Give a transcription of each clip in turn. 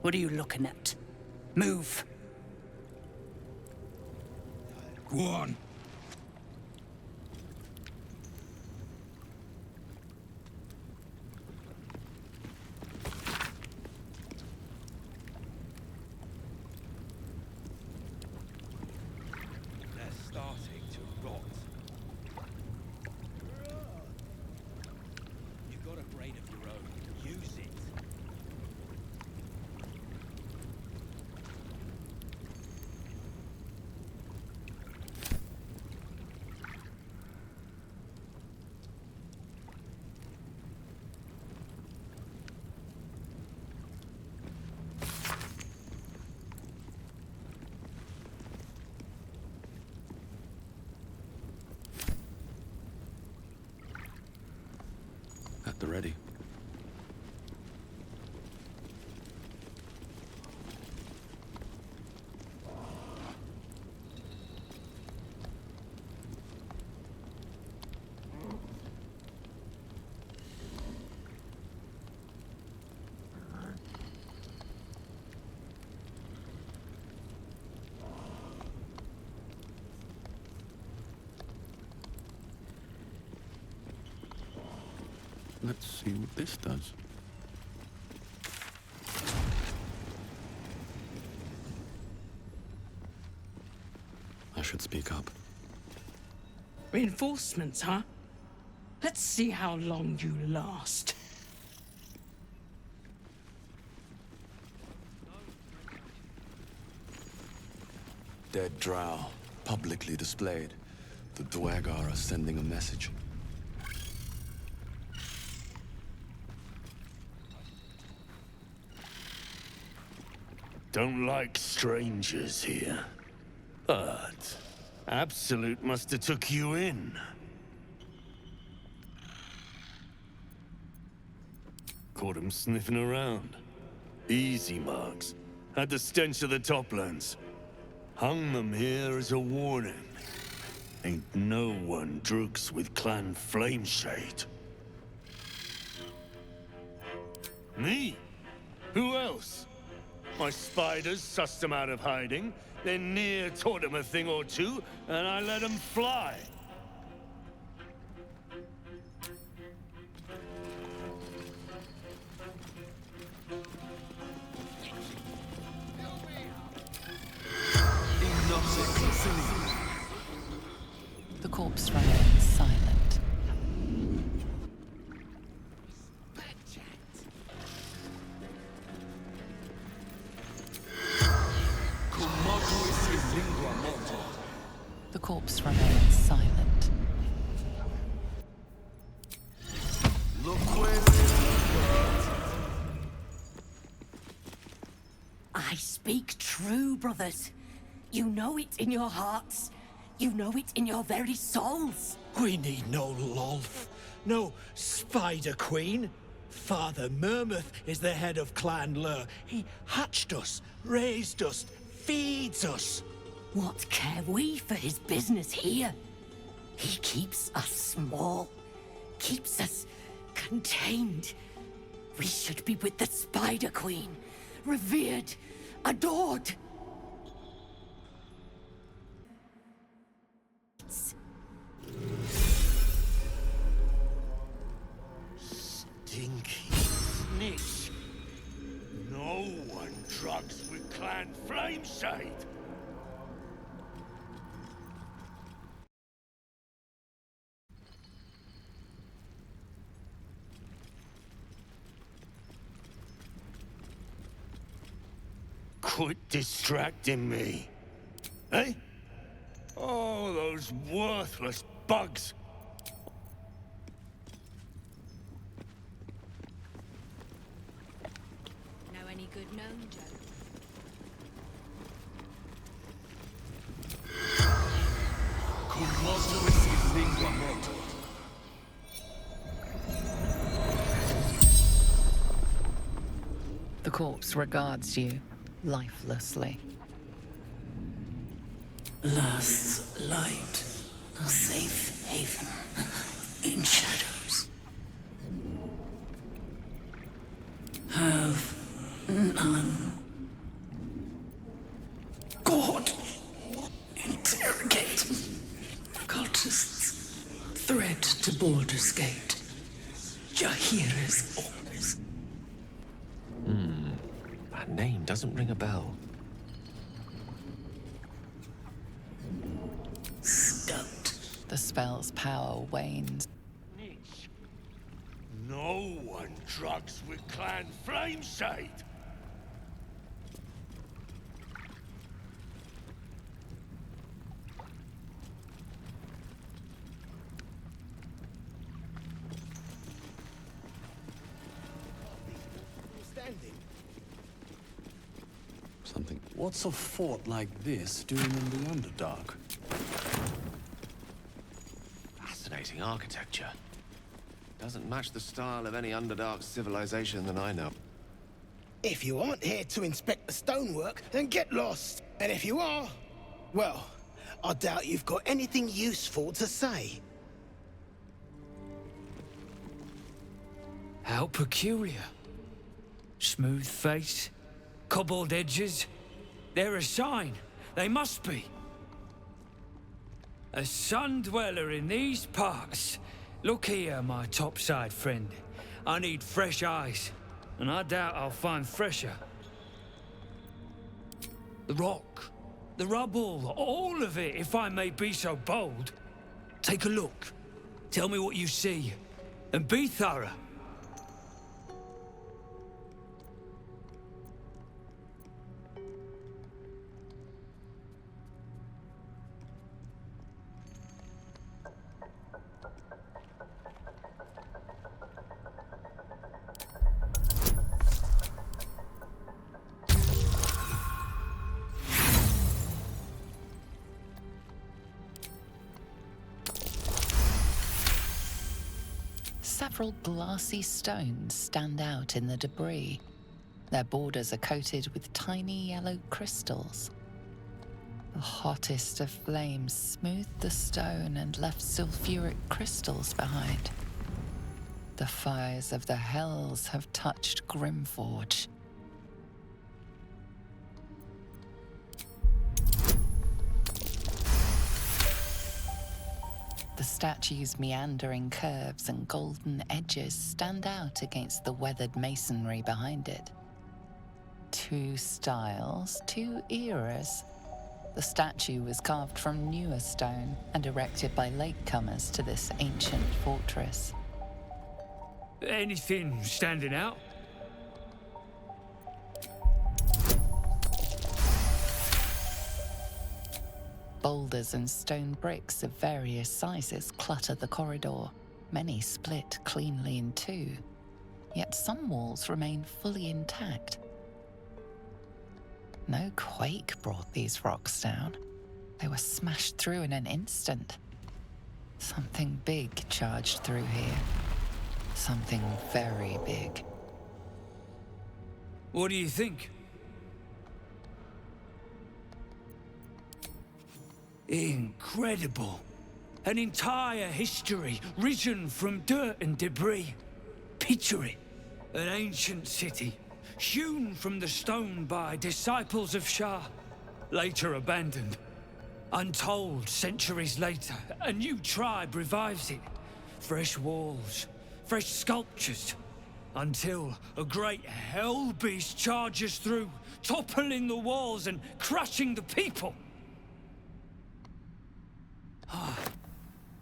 What are you looking at? Move. Go on. They're starting to rot. You've got a brain of your own. Use it. At the ready. Let's see what this does. I should speak up. Reinforcements, huh? Let's see how long you last. Dead drow, publicly displayed. The Dwagar are sending a message. Don't like strangers here. But Absolute must have took you in. Caught him sniffing around. Easy marks. Had the stench of the Toplands. Hung them here as a warning. Ain't no one droogs with Clan Flameshade. Me? Who else? My spiders sussed them out of hiding, then near taught them a thing or two, and I let them fly. The corpse remains silent. The corpse remains silent. I speak true, brothers. You know it in your hearts. You know it in your very souls. We need no Lolth, no Spider Queen. Father Murmuth is the head of Clan Lur. He hatched us, raised us, feeds us. What care we for his business here? He keeps us small, keeps us contained. We should be with the Spider Queen, revered, adored. Stinky snitch. No one drugs with Clan Flameshade. Quit distracting me. Eh? Oh, those worthless bugs. Know any good gnome, Joe? The corpse regards you lifelessly. Last light, a safe haven in shadows. Have none. Baldur's Gate. Jahira's orders. That name doesn't ring a bell. Stumped. The spell's power wanes. No one drugs with Clan Flameshade! Something. What's a fort like this doing in the Underdark? Fascinating architecture. Doesn't match the style of any Underdark civilization that I know. If you aren't here to inspect the stonework, then get lost. And if you are, well, I doubt you've got anything useful to say. How peculiar. Smooth face, cobbled edges. They're a sign. They must be. A sun dweller in these parts. Look here, my topside friend. I need fresh eyes, and I doubt I'll find fresher. The rock, the rubble, all of it, if I may be so bold. Take a look. Tell me what you see, and be thorough. Several glassy stones stand out in the debris. Their borders are coated with tiny yellow crystals. The hottest of flames smoothed the stone and left sulfuric crystals behind. The fires of the hells have touched Grimforge. The statue's meandering curves and golden edges stand out against the weathered masonry behind it. Two styles, two eras. The statue was carved from newer stone and erected by latecomers to this ancient fortress. Anything standing out? Boulders and stone bricks of various sizes clutter the corridor. Many split cleanly in two, yet some walls remain fully intact. No quake brought these rocks down. They were smashed through in an instant. Something big charged through here. Something very big. What do you think? Incredible. An entire history risen from dirt and debris. Picture it. An ancient city, hewn from the stone by disciples of Shah, later abandoned. Untold centuries later, a new tribe revives it. Fresh walls, fresh sculptures, until a great hell beast charges through, toppling the walls and crushing the people.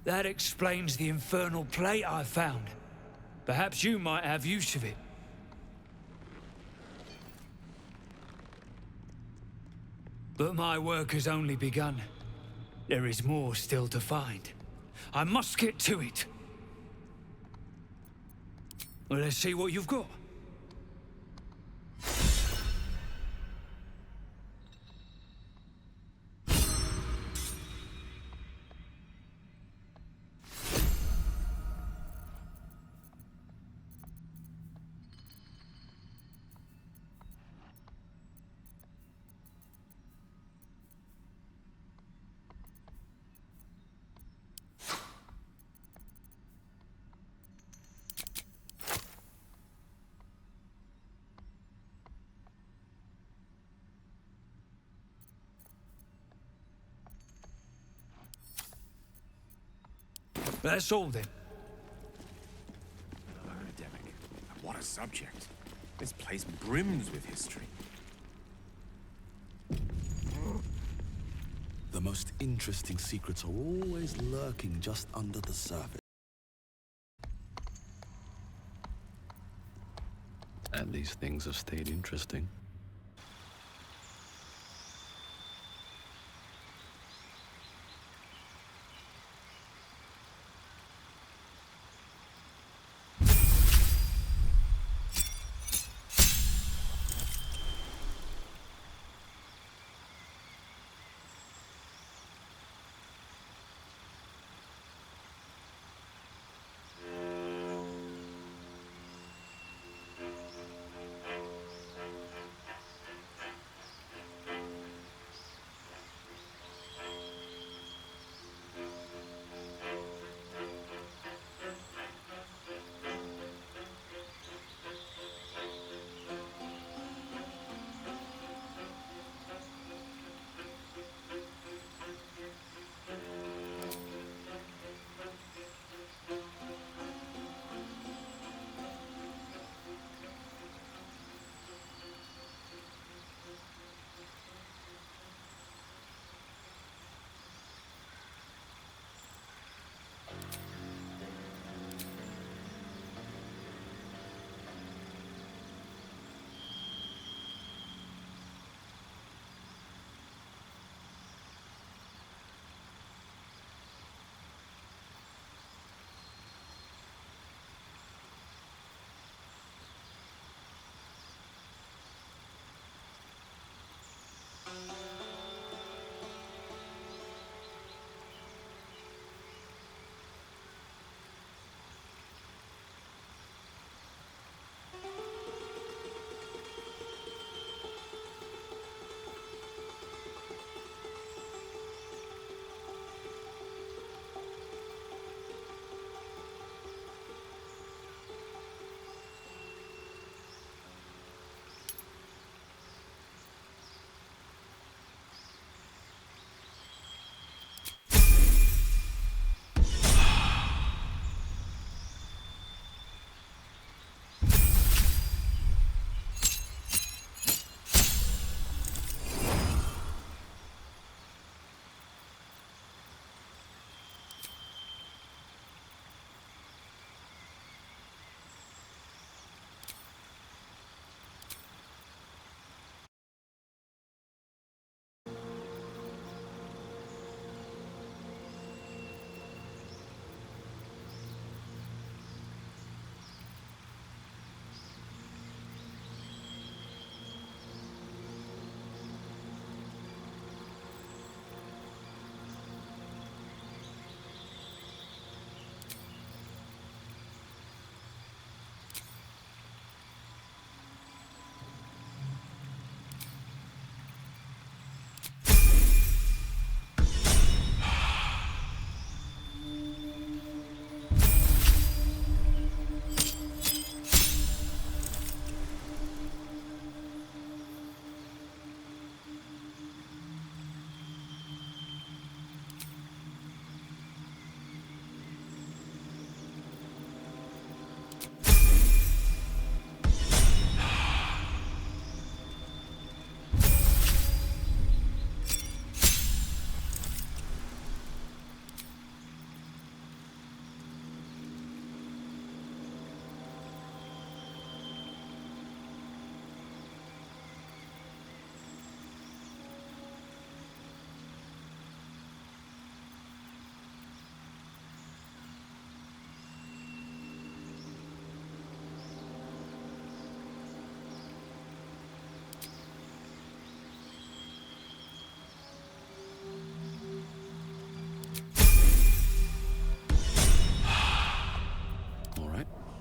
That explains the infernal plate I found. Perhaps you might have use of it. But my work has only begun. There is more still to find. I must get to it. Well, let's see what you've got. That's all then. subject. This place brims with history. The most interesting secrets are always lurking just under the surface. And these things have stayed interesting.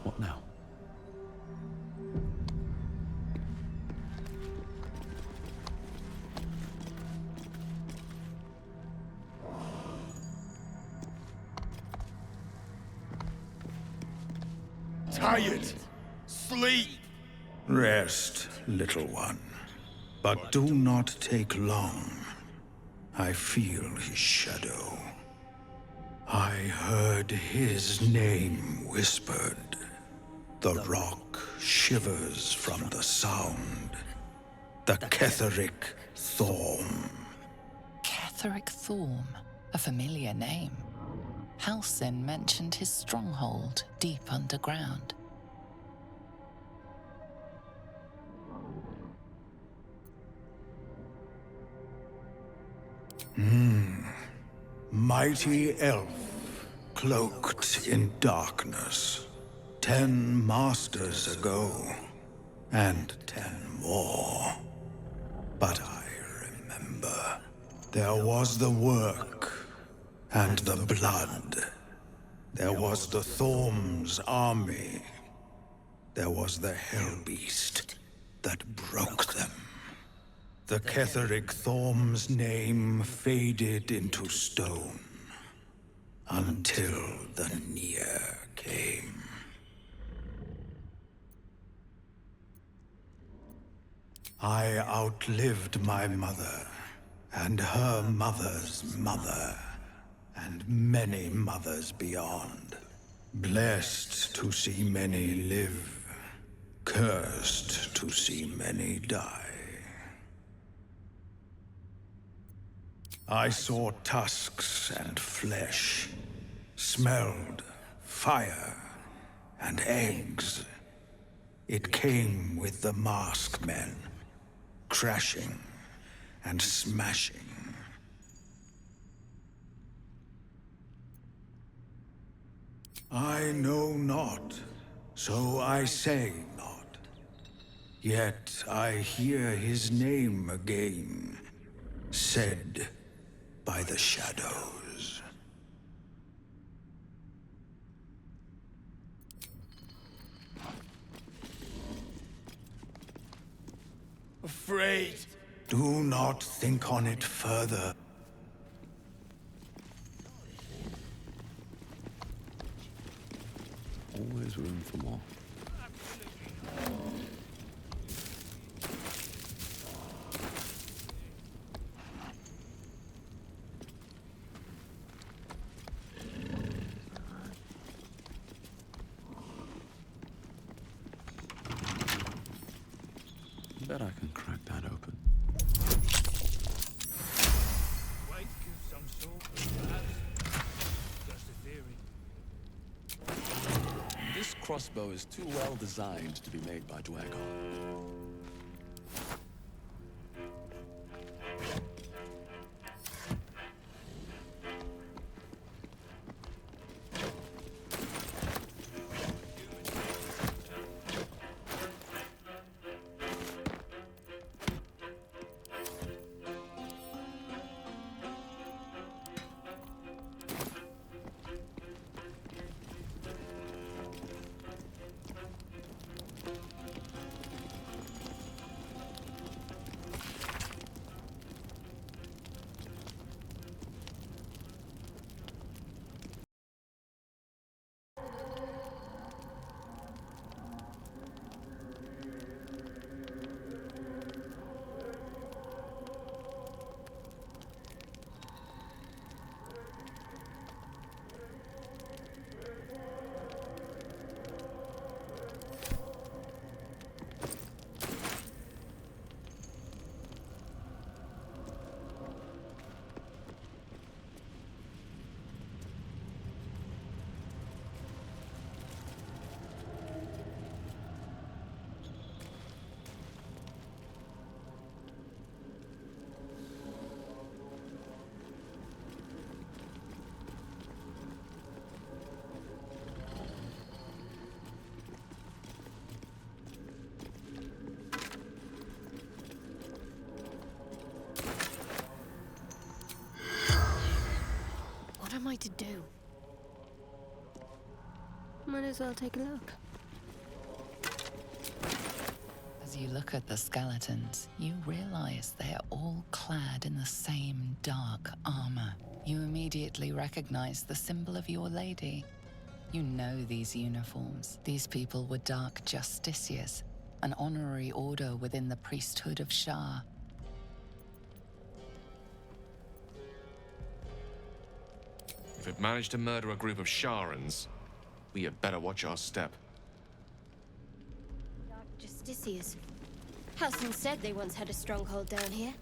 What now? Tired. Sleep. Rest, little one. But do not take long. I feel his shadow. I heard his name whispered. The rock shivers from the sound. The Ketheric Thorm. Ketheric Thorm, a familiar name. Halsin mentioned his stronghold deep underground. Mighty elf, cloaked in darkness. 10 masters ago, and 10 more. But I remember. There was the work, and the blood. There was the Thorm's army. There was the Hellbeast that broke them. The Ketheric Thorm's name faded into stone, until the Near came. I outlived my mother, and her mother's mother, and many mothers beyond. Blessed to see many live, cursed to see many die. I saw tusks and flesh, smelled fire and eggs. It came with the mask men, crashing and smashing. I know not, so I say not. Yet I hear his name again, said by the shadows. Afraid. Do not think on it further. Always room for more. Bet I can crack that open. Weight of some sort, perhaps. Just a theory. This crossbow is too well designed to be made by Dwagar. What am I to do? Might as well take a look. As you look at the skeletons, you realize they are all clad in the same dark armor. You immediately recognize the symbol of your lady. You know these uniforms. These people were Dark Justiciars, an honorary order within the priesthood of Shah. If it managed to murder a group of Sharans, we had better watch our step. Justiciars. Halsin said they once had a stronghold down here.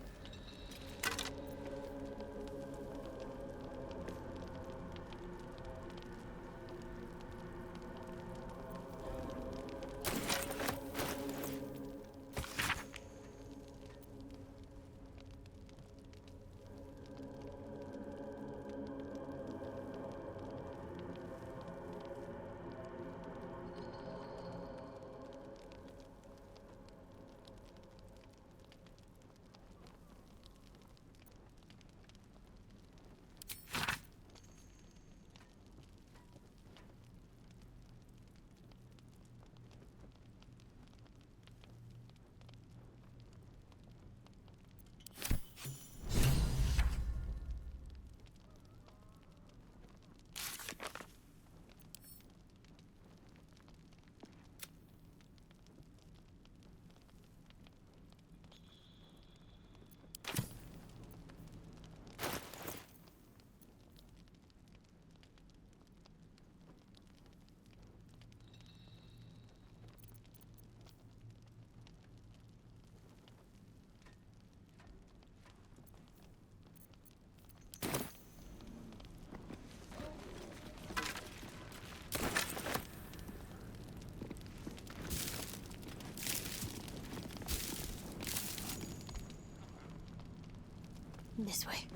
This way.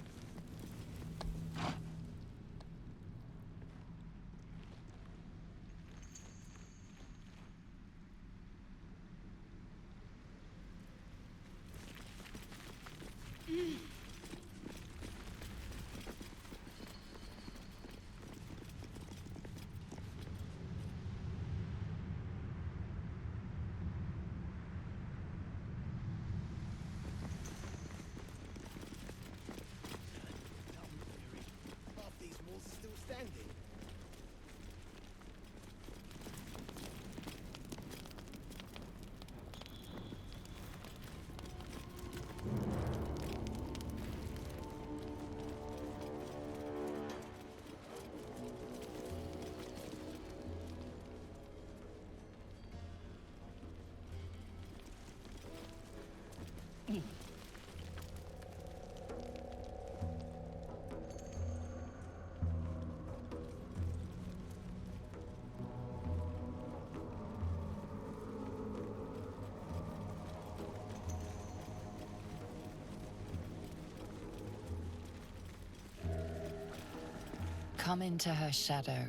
Come into her shadow.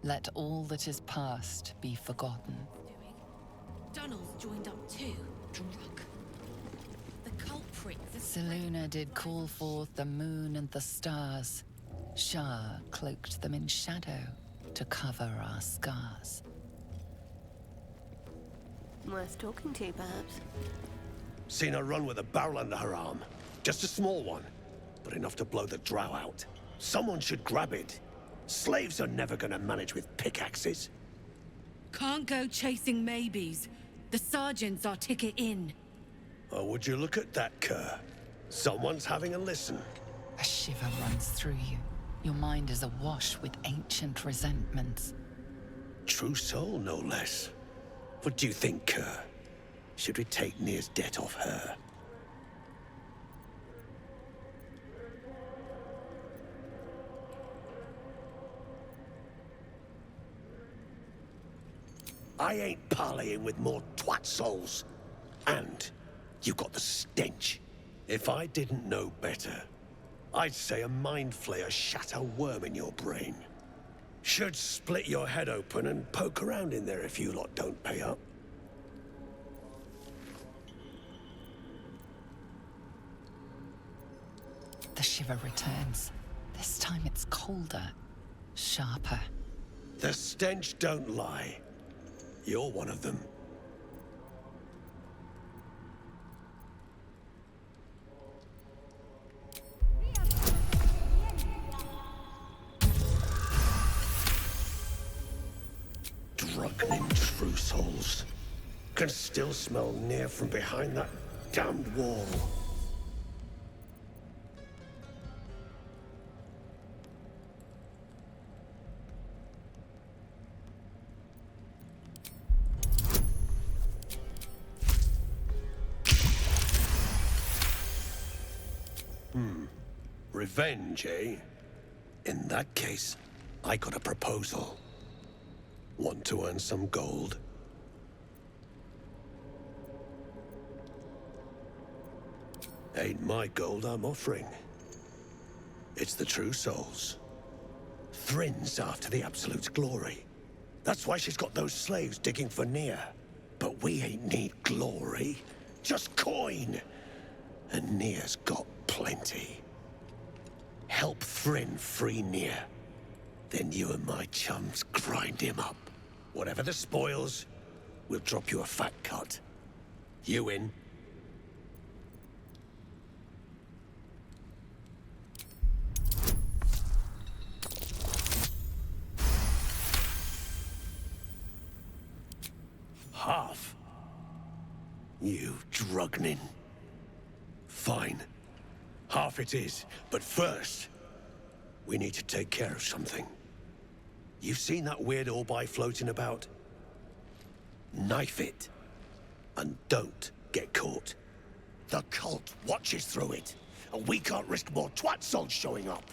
Let all that is past be forgotten. Donald's joined up too, drunk. The culprit. Seluna did call forth the moon and the stars. Shah cloaked them in shadow to cover our scars. Worth talking to, perhaps. Seen her run with a barrel under her arm. Just a small one, but enough to blow the drow out. Someone should grab it. Slaves are never gonna manage with pickaxes. Can't go chasing maybes. The sergeant's our ticket in. Oh, would you look at that, Kerr? Someone's having a listen. A shiver runs through you. Your mind is awash with ancient resentments. True soul, no less. What do you think, Kerr? Should we take Nir's debt off her? I ain't parleying with more twat souls. And you got the stench. If I didn't know better, I'd say a mind flayer shat a worm in your brain. Should split your head open and poke around in there if you lot don't pay up. The shiver returns. This time it's colder, sharper. The stench don't lie. You're one of them. Drunken true souls. Can still smell Nir from behind that damned wall. Revenge, eh? In that case, I got a proposal. Want to earn some gold? Ain't my gold I'm offering. It's the true souls. Thrin's after the Absolute's glory. That's why she's got those slaves digging for Nia. But we ain't need glory, just coin. And Nia's got plenty. Help Thrin free Nia. Then you and my chums grind him up. Whatever the spoils, we'll drop you a fat cut. You in? Half? You drugnin. Fine. Half it is, but first, we need to take care of something. You've seen that weird orb floating about? Knife it. And don't get caught. The cult watches through it, and we can't risk more twat souls showing up.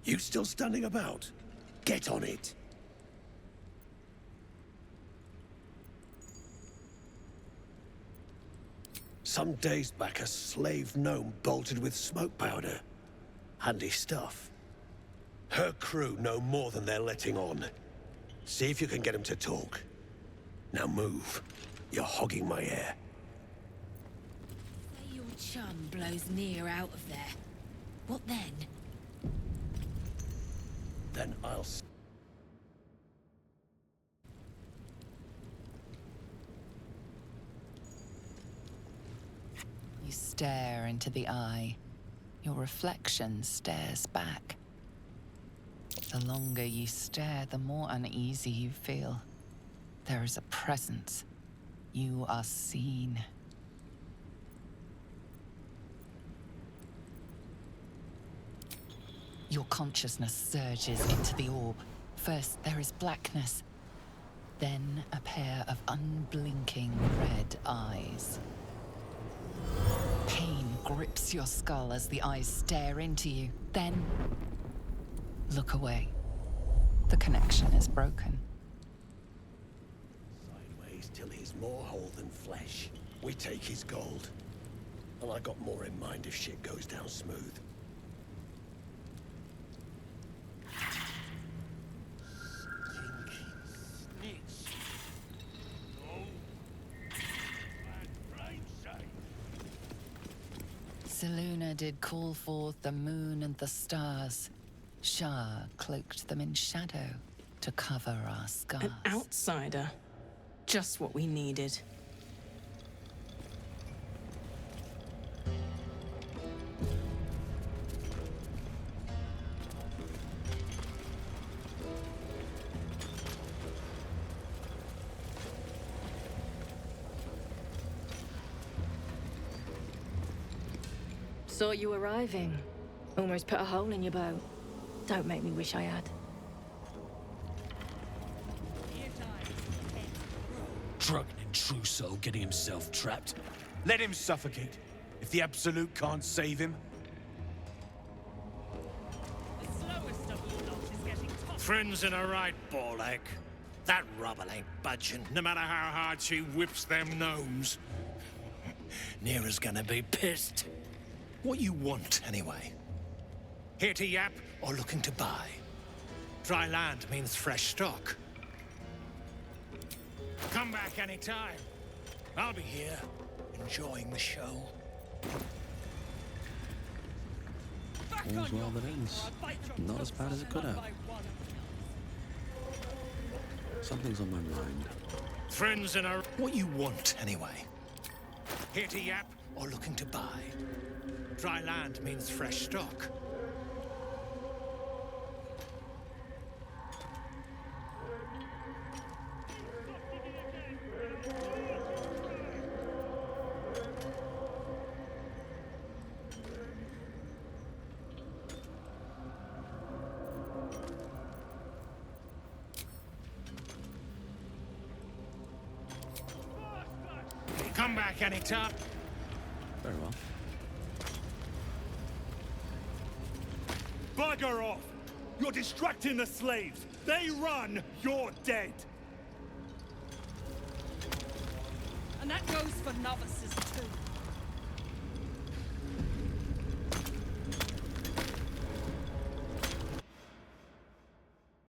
You still standing about? Get on it. Some days back, a slave gnome bolted with smoke powder. Handy stuff. Her crew know more than they're letting on. See if you can get them to talk. Now move. You're hogging my air. Say your chum blows Nia out of there. What then? Then I'll... You stare into the eye. Your reflection stares back. The longer you stare, the more uneasy you feel. There is a presence. You are seen. Your consciousness surges into the orb. First, there is blackness. Then, a pair of unblinking red eyes. Pain grips your skull as the eyes stare into you. Then, look away. The connection is broken. Sideways till he's more whole than flesh. We take his gold. And I got more in mind if shit goes down smooth. Selûne did call forth the moon and the stars. Shah cloaked them in shadow to cover our scars. An outsider. Just what we needed. Saw you arriving. Almost put a hole in your bow. Don't make me wish I had. Drunken and true soul getting himself trapped. Let him suffocate. If the Absolute can't save him. Thrin's in a right ball ache. That rubble ain't budging, no matter how hard she whips them gnomes. Nira's gonna be pissed. What you want, anyway? Here to yap or looking to buy? Dry land means fresh stock. Come back anytime. I'll be here, enjoying the show. All's well that ends. Not as bad as it could have. Something's on my mind. Thrin's in a... What you want, anyway? Here to yap or looking to buy? Dry land means fresh stock. Come back anytime. Very well. Bugger off! You're distracting the slaves. They run, you're dead. And that goes for novices too.